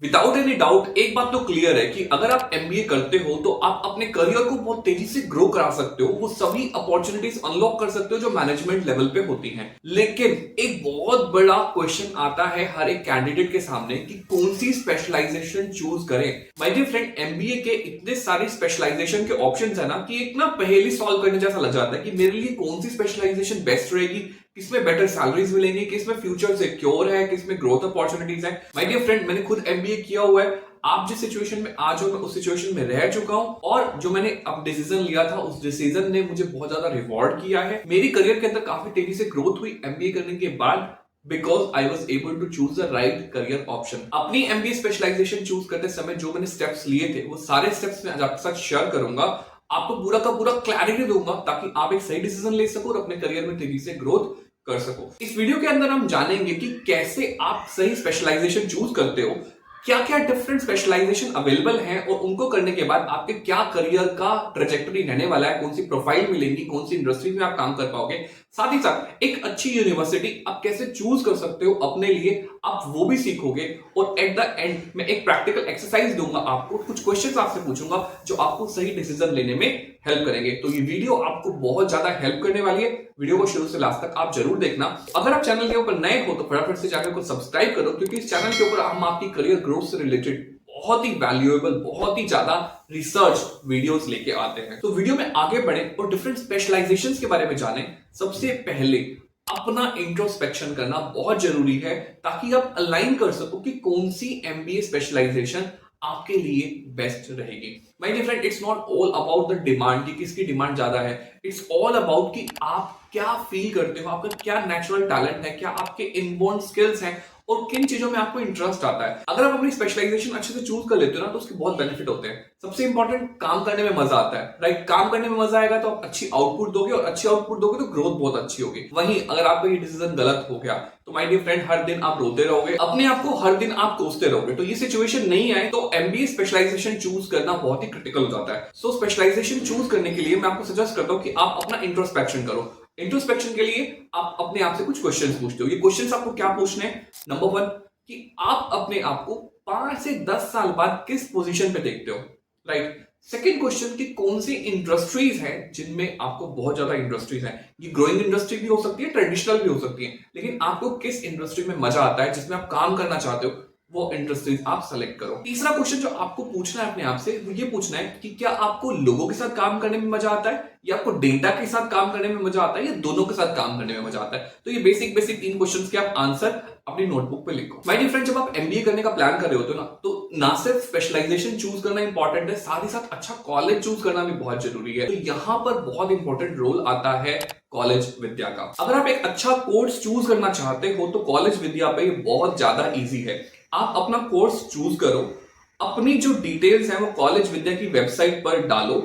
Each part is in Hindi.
विदाउट एनी डाउट एक बात तो क्लियर है कि अगर आप एमबीए करते हो तो आप अपने करियर को बहुत तेजी से ग्रो करा सकते हो, वो सभी अपॉर्चुनिटीज अनलॉक कर सकते हो जो मैनेजमेंट लेवल पे होती हैं। लेकिन एक बहुत बड़ा क्वेश्चन आता है हर एक कैंडिडेट के सामने कि कौन सी स्पेशलाइजेशन चूज करें। माय डियर फ्रेंड, एमबीए के इतने सारे स्पेशलाइजेशन के ऑप्शंस है ना कि एक ना पहेली सॉल्व करने जैसा लग जाता है कि मेरे लिए कौन सी स्पेशलाइजेशन बेस्ट रहेगी, किसमें बेटर सैलरीज मिलेंगी, किसमें फ्यूचर सिक्योर है, किसमें ग्रोथ अपॉर्चुनिटीज है। माय डियर फ्रेंड, मैंने खुद एमबीए किया हुआ है। आप जिस सिचुएशन में आज हो मैं उस सिचुएशन में रह चुका हूं और जो मैंने अब डिसीजन लिया था उस डिसीजन ने मुझे बहुत ज्यादा रिवॉर्ड किया है। मेरी करियर के अंदर काफी तेजी से ग्रोथ हुई एमबीए करने के बाद, because I was able to choose the right career option. अपनी एमबीए स्पेशलाइजेशन चूज करते समय जो मैंने स्टेप्स लिए थे वो सारे स्टेप्स मैं आज आपके साथ शेयर करूंगा। आपको पूरा का पूरा क्लैरिटी दूंगा ताकि आप एक सही डिसीजन ले सको और अपने करियर में तेजी से ग्रोथ कर सको। इस वीडियो के अंदर हम जानेंगे कि कैसे आप सही स्पेशलाइजेशन चूज करते हो, क्या क्या डिफरेंट स्पेशलाइजेशन अवेलेबल हैं और उनको करने के बाद आपके क्या करियर का ट्रेजेक्टरी रहने वाला है, कौन सी प्रोफाइल मिलेंगी, कौन सी इंडस्ट्री में आप काम कर पाओगे। साथ ही साथ एक अच्छी यूनिवर्सिटी आप कैसे चूज कर सकते हो अपने लिए, आप वो भी सीखोगे। और एट द एंड मैं एक प्रैक्टिकल एक्सरसाइज दूंगा आपको, कुछ क्वेश्चंस आपसे पूछूंगा जो आपको सही डिसीजन लेने में हेल्प करेंगे। तो ये वीडियो आपको बहुत ज्यादा हेल्प करने वाली है। वीडियो को शुरू से लास्ट तक आप जरूर देखना। अगर आप चैनल के ऊपर नए हो तो फटाफट से चैनल को सब्सक्राइब करो, क्योंकि इस चैनल के ऊपर हम आपकी करियर ग्रोथ से रिलेटेड बहुत ही वैल्यूएबल, बहुत ही ज्यादा रिसर्च वीडियोस लेके आते हैं। तो वीडियो में आगे बढ़े और डिफरेंट स्पेशलाइजेशंस के बारे में जाने। सबसे पहले अपना इंट्रोस्पेक्शन करना बहुत जरूरी है ताकि आप अलाइन कर सको कि कौन सी एमबीए स्पेशलाइजेशन आपके लिए बेस्ट रहेगी। My dear friend, it's not all about the demand कि किसकी डिमांड ज्यादा है। इट्स ऑल अबाउट कि आप क्या फील करते हो, आपका क्या नेचुरल टैलेंट है, क्या आपके इनबोर्न स्किल्स हैं और किन चीजों में आपको इंटरेस्ट आता है। अगर आप अपनी स्पेशलाइजेशन अच्छे से चूज कर लेते हो ना तो उसके बहुत बेनिफिट होते हैं। सबसे इंपॉर्टेंट, काम करने में मजा आता है, राइट। काम करने में मजा आएगा तो आप अच्छी आउटपुट दोगे और अच्छी आउटपुट दोगे तो ग्रोथ बहुत अच्छी होगी। वहीं अगर आपका ये डिसीजन गलत हो गया तो माय डियर फ्रेंड, हर दिन आप रोते रहोगे, अपने आप को हर दिन आप कोसते रहोगे। तो ये सिचुएशन नहीं आए तो एमबीए स्पेशलाइजेशन चूज करना बहुत ही क्रिटिकल हो जाता है। सो स्पेशलाइजेशन चूज करने के लिए मैं आपको सजेस्ट करता हूं कि आप अपना इंट्रोस्पेक्शन करो। इंट्रोस्पेक्शन के लिए आप अपने आप से कुछ क्वेश्चंस पूछते हो। ये क्वेश्चंस आपको क्या पूछने हैं? नंबर वन, कि आप अपने आप को 5 से 10 साल बाद किस पोजीशन पे देखते हो, राइट। सेकेंड क्वेश्चन, कि कौन सी इंडस्ट्रीज हैं जिनमें आपको बहुत ज्यादा इंडस्ट्रीज हैं। ये ग्रोइंग इंडस्ट्री भी हो सकती है, ट्रेडिशनल भी हो सकती है, लेकिन आपको किस इंडस्ट्री में मजा आता है, जिसमें आप काम करना चाहते हो, वो इंडस्ट्रीज आप सेलेक्ट करो। तीसरा क्वेश्चन जो आपको पूछना है अपने आप से वो ये पूछना है कि क्या आपको लोगों के साथ काम करने में मजा आता है, या आपको डेटा के साथ काम करने में मजा आता है, या दोनों के साथ काम करने में मजा आता है। तो ये बेसिक बेसिक 3 क्वेश्चंस के आप आंसर अपनी नोटबुक पे लिखो। माय डियर फ्रेंड, जब आप एमबीए करने का प्लान कर रहे होते हो ना तो ना सिर्फ स्पेशलाइजेशन चूज करना इंपॉर्टेंट है, साथ ही साथ अच्छा कॉलेज चूज करना भी बहुत जरूरी है। तो यहां पर बहुत इंपॉर्टेंट रोल आता है कॉलेज विद्या का। अगर आप एक अच्छा कोर्स चूज करना चाहते हो तो कॉलेज विद्या पे बहुत ज्यादा इजी है। आप अपना कोर्स चूज करो, अपनी जो डिटेल्स हैं वो कॉलेज विद्या की वेबसाइट पर डालो,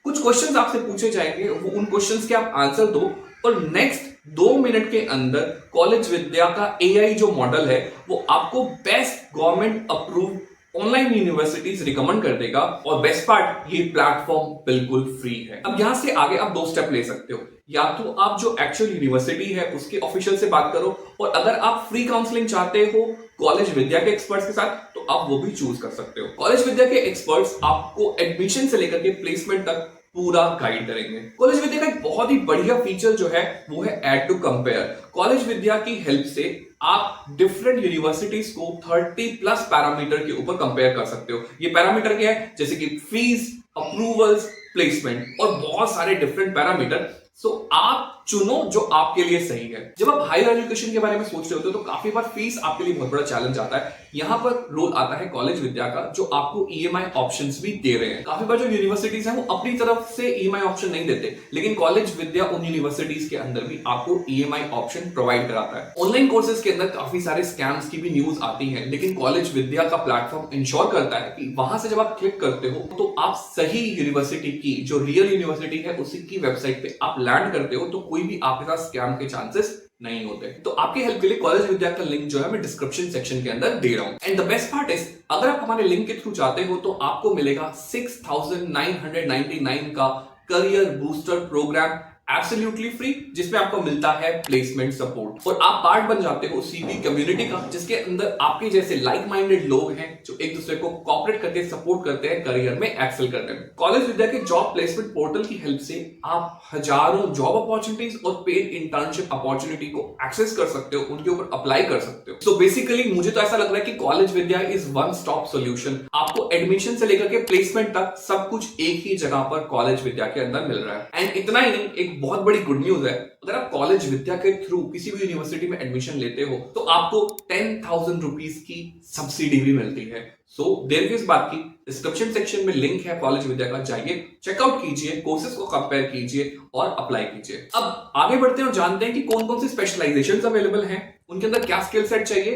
कुछ क्वेश्चंस आपसे पूछे जाएंगे, वो उन क्वेश्चंस के आप आंसर दो और नेक्स्ट 2 मिनट के अंदर कॉलेज विद्या का एआई जो मॉडल है वो आपको best government approve online universities recommend कर देगा। और बेस्ट पार्ट, ये प्लेटफॉर्म बिल्कुल फ्री है। अब यहां से आगे आप 2 स्टेप ले सकते हो। या तो आप जो एक्चुअल यूनिवर्सिटी है उसके ऑफिशियल से बात करो, और अगर आप फ्री काउंसलिंग चाहते हो कॉलेज विद्या के एक्सपर्ट्स के साथ तो आप वो भी चूज कर सकते हो। कॉलेज विद्या के एक्सपर्ट्स आपको एडमिशन से लेकर के प्लेसमेंट तक पूरा गाइड करेंगे। कॉलेज विद्या का एक बहुत ही बढ़िया फीचर जो है वो है ऐड टू कंपेयर। कॉलेज विद्या की हेल्प से आप डिफरेंट यूनिवर्सिटीज को 30+ पैरामीटर के ऊपर कंपेयर कर सकते हो। ये पैरामीटर क्या है? जैसे कि फीस, अप्रूवल्स, प्लेसमेंट और बहुत सारे डिफरेंट पैरामीटर। सो आप चुनो जो आपके लिए सही है। जब आप हायर एजुकेशन के बारे में सोच रहे होते हो तो काफी बार फीस आपके लिए बहुत बड़ा चैलेंज आता है। यहां पर रोल आता है कॉलेज विद्या का, जो आपको ईएमआई ऑप्शंस भी दे रहे हैं। काफी बार जो यूनिवर्सिटीज हैं वो अपनी तरफ से ईएमआई ऑप्शन नहीं देते, लेकिन कॉलेज विद्या उन यूनिवर्सिटीज के अंदर भी आपको ईएमआई ऑप्शन प्रोवाइड कराता है। ऑनलाइन कोर्सेज के अंदर काफी सारे स्कैम्स की भी न्यूज आती है, लेकिन कॉलेज विद्या का प्लेटफॉर्म इंश्योर करता है कि वहां से जब आप क्लिक करते हो तो आप सही यूनिवर्सिटी की, जो रियल यूनिवर्सिटी है उसी की वेबसाइट पे आप लैंड करते हो, तो कोई भी आपके साथ स्कैम के चांसेस नहीं होते। तो आपके हेल्प के लिए कॉलेज विद्या का लिंक जो है मैं डिस्क्रिप्शन सेक्शन के अंदर दे रहा हूं। And the best part is, अगर आप हमारे लिंक के थ्रू जाते हो तो आपको मिलेगा 6999 का career booster program absolutely free, जिसमें आपको मिलता है प्लेसमेंट सपोर्ट और आप पार्ट बन जाते हो सीधी कम्युनिटी का, जिसके अंदर आपके जैसे लाइक माइंडेड लोग हैं जो एक दूसरे को कोऑपरेट करके सपोर्ट करते हैं करियर में एक्सेल करने में। कॉलेज विद्या के जॉब प्लेसमेंट पोर्टल की हेल्प से आप हजारों जॉब अपॉर्चुनिटीज और पेड इंटर्नशिप अपॉर्चुनिटी को एक्सेस कर सकते हो, उनके ऊपर अप्लाई कर सकते हो। सो बेसिकली मुझे तो ऐसा लग रहा है कि college Vidya is one stop solution. आपको एडमिशन से लेकर के प्लेसमेंट तक सब कुछ एक ही जगह पर कॉलेज विद्या के अंदर मिल रहा है। एंड इतना ही नहीं, एक बहुत बड़ी गुड न्यूज है, अगर आप कॉलेज विद्या के थ्रू किसी भी यूनिवर्सिटी में एडमिशन लेते हो तो आपको 10,000 रुपीज की सब्सिडी भी मिलती है। सो देर किस बात की, डिस्क्रिप्शन सेक्शन में लिंक है कॉलेज विद्या का, जाइए चेकआउट कीजिए, कोर्सेज को कंपेयर कीजिए और अप्लाई कीजिए। अब आगे बढ़ते हैं और जानते हैं कि कौन कौन सी स्पेशलाइजेशंस अवेलेबल हैं, उनके अंदर क्या स्किल सेट चाहिए,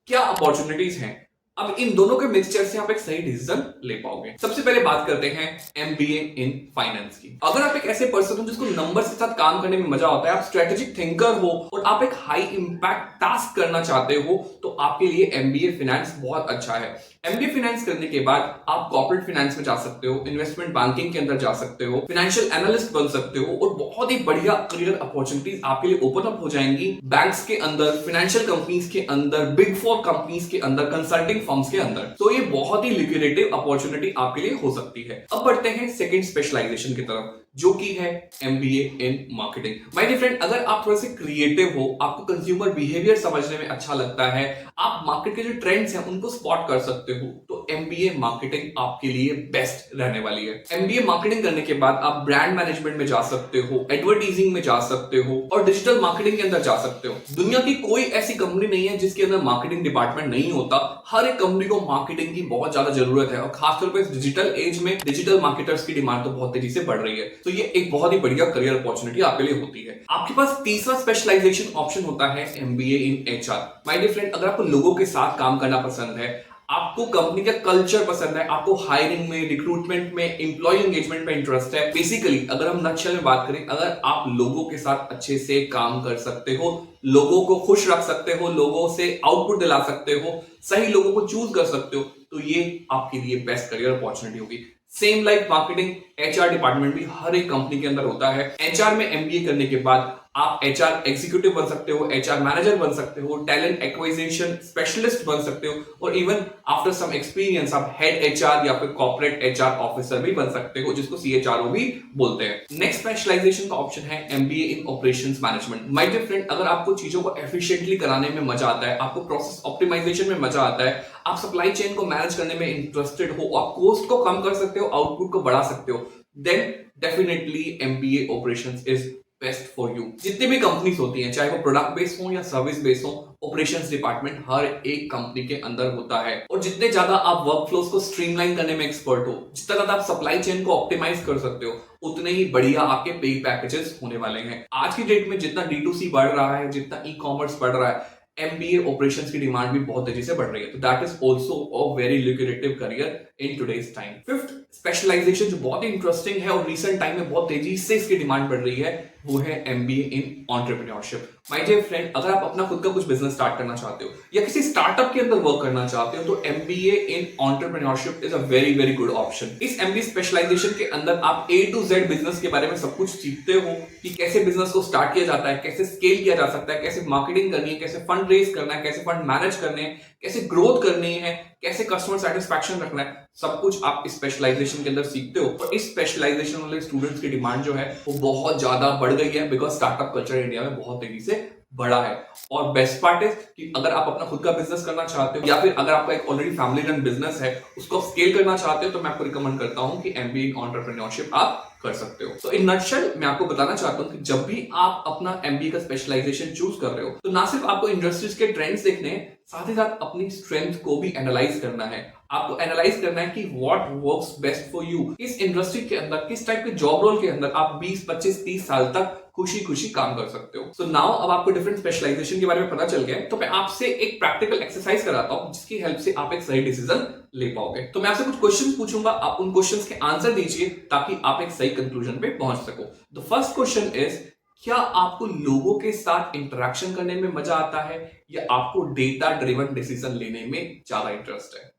क्या अपॉर्चुनिटीज हैं। अब इन दोनों के मिक्सचर से आप एक सही डिसीजन ले पाओगे। सबसे पहले बात करते हैं एमबीए इन फाइनेंस की। अगर आप एक ऐसे पर्सन हो जिसको नंबर्स के साथ काम करने में मजा आता है, आप स्ट्रेटेजिक थिंकर हो और आप एक हाई इंपैक्ट टास्क करना चाहते हो, तो आपके लिए एमबीए फाइनेंस बहुत अच्छा है। एमबीए फाइनेंस करने के बाद आप कॉर्पोरेट फाइनेंस में जा सकते हो, इन्वेस्टमेंट बैंकिंग के अंदर जा सकते हो, फाइनेंशियल एनालिस्ट बन सकते हो और बहुत ही बढ़िया करियर अपॉर्चुनिटीज आपके लिए ओपन अप हो जाएंगी बैंक्स के अंदर, फाइनेंशियल कंपनीज के अंदर, बिग फोर कंपनीज के अंदर, कंसल्टिंग फर्म्स के अंदर। तो ये बहुत ही लिक्विडेटिव अपॉर्चुनिटी आपके लिए हो सकती है। अब बढ़ते हैं सेकंड स्पेशलाइजेशन की तरफ, जो की है MBA in marketing. My dear friend, अगर आप थोड़े से क्रिएटिव हो, आपको कंज्यूमर बिहेवियर समझने में अच्छा लगता है, आप मार्केट के जो ट्रेंड्स हैं उनको स्पॉट कर सकते हो, तो एमबीए मार्केटिंग आपके लिए बेस्ट रहने वाली है। एमबीए मार्केटिंग करने के बाद आप ब्रांड मैनेजमेंट में जा सकते हो, एडवर्टाइजिंग में जा सकते हो और डिजिटल मार्केटिंग के अंदर जा सकते हो। दुनिया की कोई ऐसी कंपनी नहीं है जिसके अंदर मार्केटिंग डिपार्टमेंट नहीं होता। हर एक कंपनी को मार्केटिंग की बहुत ज्यादा जरूरत है और खासतौर पर इस डिजिटल एज में डिजिटल मार्केटर्स की डिमांड तो बहुत तेजी से बढ़ रही है। तो ये एक बहुत ही बढ़िया करियर अपॉर्चुनिटी आपके लिए होती है। आपके पास तीसरा स्पेशलाइजेशन ऑप्शन होता है MBA in HR. My dear friend, अगर आपको लोगों के साथ काम करना पसंद है, आपको कंपनी का कल्चर पसंद है, आपको हायरिंग में, रिक्रूटमेंट में, एम्प्लॉय एंगेजमेंट में इंटरेस्ट है, बेसिकली अगर हम नक्शल में बात करें, अगर आप लोगों के साथ अच्छे से काम कर सकते हो, लोगों को खुश रख सकते हो, लोगों से आउटपुट दिला सकते हो, सही लोगों को चूज कर सकते हो, तो ये आपके लिए बेस्ट करियर अपॉर्चुनिटी होगी। Same like marketing, HR department भी हर एक कंपनी के अंदर होता है। एचआर में एमबीए करने के बाद आप एचआर एग्जीक्यूटिव बन सकते हो, एचआर मैनेजर बन सकते हो, टैलेंट एक्विजिशन स्पेशलिस्ट बन सकते हो और इवन आफ्टर सम एक्सपीरियंस आप हेड एचआर या फिर कॉर्पोरेट एचआर ऑफिसर भी बन सकते हो, जिसको सीएचआरओ भी बोलते हैं। नेक्स्ट स्पेशलाइजेशन का ऑप्शन है MBA in operations management. My dear friend, अगर आपको चीजों को एफिशिएंटली कराने में मजा आता है, आपको प्रोसेस ऑप्टिमाइजेशन में मजा आता है, आप सप्लाई चेन को मैनेज करने में इंटरेस्टेड हो, आप कॉस्ट को कम कर सकते हो, आउटपुट को बढ़ा सकते हो, then definitely MBA operations is best for you. जितनी भी कंपनीज होती हैं, चाहे वो प्रोडक्ट बेस्ड हो या सर्विस बेस्ड हो, ऑपरेशंस डिपार्टमेंट हर एक कंपनी के अंदर होता है। और जितने ज्यादा आप वर्क फ्लोस को स्ट्रीमलाइन करने में एक्सपर्ट हो, जितना ज्यादा आप सप्लाई चेन को ऑप्टिमाइज कर सकते हो, उतने ही बढ़िया आपके पे पैकेजेस होने वाले हैं। आज की डेट में जितना D2C बढ़ रहा है, जितना ई कॉमर्स बढ़ रहा है, एमबीए ऑपरेशंस की डिमांड भी बहुत तेजी से बढ़ रही है। तो that is also a very lucrative career in today's time. Fifth specialization जो बहुत ही इंटरेस्टिंग है और रिसेंट टाइम में बहुत तेजी से इसकी डिमांड बढ़ रही है, वो है MBA in entrepreneurship. My dear friend, अगर आप अपना खुद का कुछ बिजनेस स्टार्ट करना चाहते हो या किसी स्टार्टअप के अंदर वर्क करना चाहते हो, तो MBA in entrepreneurship is a very very good option. इस एमबीए स्पेशलाइजेशन के अंदर आप A to Z बिजनेस के बारे में सब कुछ सीखते हो कि कैसे बिजनेस को स्टार्ट किया जाता है, कैसे स्केल किया जा सकता है, कैसे मार्केटिंग करनी है, कैसे फंड रेज करना है, कैसे फंड मैनेज करने हैं, कैसे ग्रोथ करनी है, कैसे कस्टमर सेटिस्फैक्शन रखना है, सब कुछ आप इस स्पेशलाइजेशन के अंदर सीखते हो। और इस स्पेशलाइजेशन वाले स्टूडेंट्स की डिमांड जो है वो बहुत ज्यादा बढ़ गई है, बिकॉज स्टार्टअप कल्चर इंडिया में बहुत तेजी से बड़ा है। और बेस्ट पार्ट है कि अगर आप अपना खुद का बिजनेस करना चाहते हो या फिर अगर आपका एक ऑलरेडी फैमिली रन बिजनेस है, उसको स्केल करना चाहते हो, तो मैं आपको रिकमेंड करता हूं कि एमबीए इन एंटरप्रेन्योरशिप आप कर सकते हो। तो इन नटशल मैं आपको बताना चाहता हूं कि जब भी आप अपना एमबीए का स्पेशलाइजेशन चूज कर रहे हो, तो ना सिर्फ आपको इंडस्ट्रीज के ट्रेंड्स देखने हैं, साथ ही साथ अपनी स्ट्रेंथ को भी एनालाइज करना है। आपको एनालाइज करना है कि what works best for you. इस इंडस्ट्री के अंदर, किस टाइप के जॉब रोल के अंदर आप 20, 25, 30 साल तक खुशी खुशी काम कर सकते हो। सो नाउ अब आपको डिफरेंट स्पेशलाइजेशन के बारे में पता चल गया है, तो मैं आपसे एक प्रैक्टिकल एक्सरसाइज कराता हूं जिसकी हेल्प से आप एक सही डिसीजन ले पाओगे। तो मैं आपसे कुछ क्वेश्चंस पूछूंगा, आप उन क्वेश्चंस के आंसर दीजिए ताकि आप एक सही कंक्लूजन पे पहुंच सको। द फर्स्ट क्वेश्चन इज, क्या आपको लोगों के साथ इंटरेक्शन करने में मजा आता है या आपको डेटा ड्रिवन डिसीजन लेने में ज्यादा इंटरेस्ट है?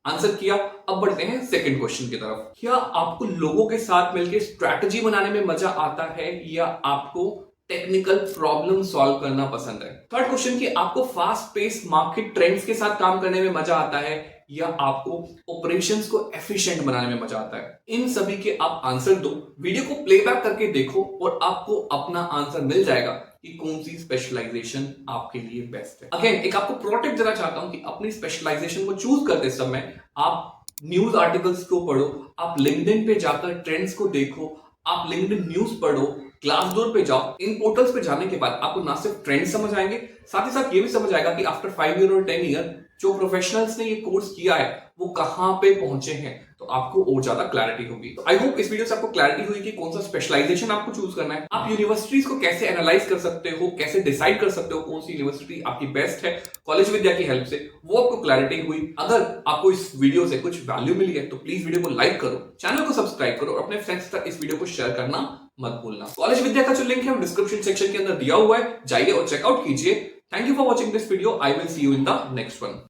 आंसर किया। अब बढ़ते हैं सेकंड क्वेश्चन की तरफ। क्या आपको लोगों के साथ मिलकर स्ट्रैटेजी बनाने में मजा आता है या आपको टेक्निकल प्रॉब्लम सॉल्व करना पसंद है? थर्ड क्वेश्चन कि आपको फास्ट पेस मार्केट ट्रेंड्स के साथ काम करने में मजा आता है या आपको ऑपरेशंस को एफिशिएंट बनाने में मजा आता है? इन सभी के आप आंसर दो, वीडियो को प्लेबैक करके देखो और आपको अपना आंसर मिल जाएगा कि कौन सी स्पेशलाइजेशन आपके लिए बेस्ट है। अगेन एक आपको प्रो टिप देना चाहता हूं कि अपनी स्पेशलाइजेशन को चूज करते समय आप न्यूज आर्टिकल्स को पढ़ो, आप लिंक्डइन पे जाकर ट्रेंड्स को देखो, आप लिंक्डइन न्यूज पढ़ो, ग्लासडोर पे जाओ। इन पोर्टल्स पे जाने के बाद आपको ना सिर्फ ट्रेंड समझ आएंगे, साथ ही साथ ये भी समझ आएगा कि आफ्टर 5 ईयर और 10 ईयर जो प्रोफेशनल्स ने ये कोर्स किया है वो कहां पे पहुंचे हैं, तो आपको और ज्यादा क्लैरिटी होगी। तो आई होप इस वीडियो से आपको क्लैरिटी हुई कि कौन सा स्पेशलाइजेशन आपको चूज करना है। आप यूनिवर्सिटीज को कैसे एनालाइज कर सकते हो, कैसे डिसाइड कर सकते हो कौन सी यूनिवर्सिटी आपकी बेस्ट है कॉलेज विद्या की हेल्प से, वो आपको क्लैरिटी हुई। अगर आपको इस वीडियो से कुछ वैल्यू मिली है तो प्लीज वीडियो को लाइक करो, चैनल को सब्सक्राइब करो और अपने फ्रेंड्स तक इस वीडियो को शेयर करना मत भूलना। कॉलेज विद्या का जो लिंक है वो डिस्क्रिप्शन सेक्शन के अंदर दिया हुआ है, जाइए और चेकआउट कीजिए। Thank you for watching this video. I will see you in the next one.